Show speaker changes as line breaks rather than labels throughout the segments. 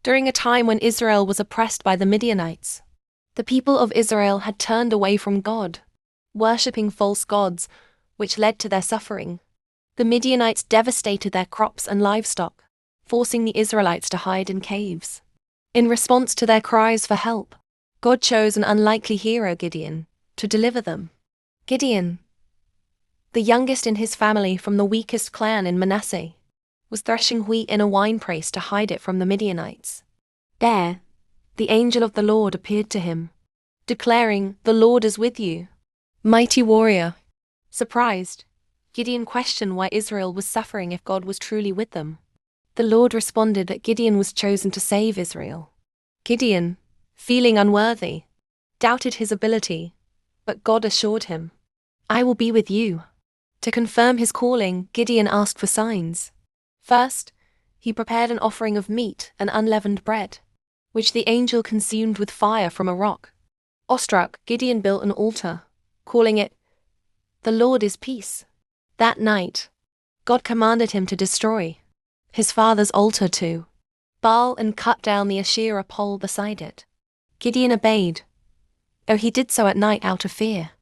during a time when Israel was oppressed by the Midianites. The people of Israel had turned away from God, worshipping false gods, which led to their suffering. The Midianites devastated their crops and livestock, forcing the Israelites to hide in caves. In response to their cries for help, God chose an unlikely hero, Gideon, to deliver them. Gideon, the youngest in his family from the weakest clan in Manasseh, was threshing wheat in a winepress to hide it from the Midianites. There, the angel of the Lord appeared to him, declaring, "The Lord is with you, mighty warrior." Surprised, Gideon questioned why Israel was suffering if God was truly with them. The Lord responded that Gideon was chosen to save Israel. Gideon, feeling unworthy, doubted his ability, but God assured him, "I will be with you." To confirm his calling, Gideon asked for signs. First, he prepared an offering of meat and unleavened bread, which the angel consumed with fire from a rock. Awestruck, Gideon built an altar, calling it, "The Lord is Peace." That night, God commanded him to destroy his father's altar to Baal and cut down the Asherah pole beside it. Gideon obeyed, though he did so at night out of fear.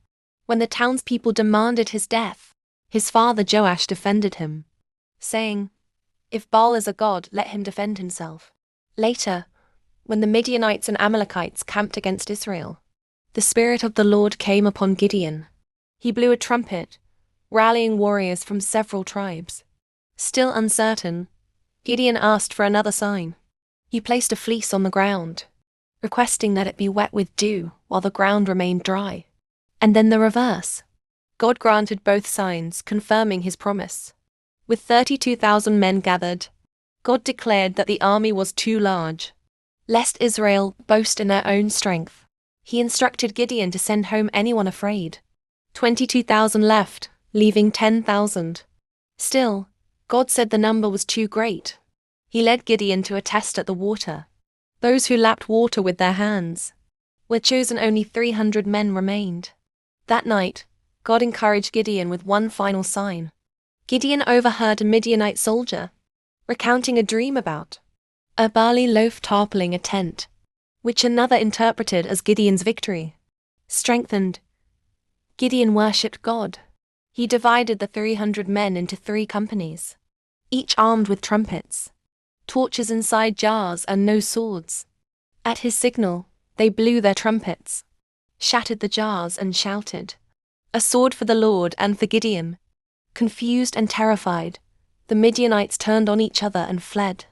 When the townspeople demanded his death, his father Joash defended him, saying, "If Baal is a god, let him defend himself." Later, when the Midianites and Amalekites camped against Israel, the Spirit of the Lord came upon Gideon. He blew a trumpet, rallying warriors from several tribes. Still uncertain, Gideon asked for another sign. He placed a fleece on the ground, requesting that it be wet with dew while the ground remained dry. And then the reverse. God granted both signs, confirming his promise. With 32,000 men gathered, God declared that the army was too large, lest Israel boast in their own strength. He instructed Gideon to send home anyone afraid. 22,000 left, leaving 10,000. Still, God said the number was too great. He led Gideon to a test at the water. Those who lapped water with their hands were chosen. Only 300 men remained. That night, God encouraged Gideon with one final sign. Gideon overheard a Midianite soldier recounting a dream about a barley loaf toppling a tent, which another interpreted as Gideon's victory. Strengthened, Gideon worshipped God. He divided the 300 men into 3 companies, each armed with trumpets, torches inside jars, and no swords. At his signal, they blew their trumpets, shattered the jars, and shouted, "A sword for the Lord and for Gideon." Confused and terrified, the Midianites turned on each other and fled.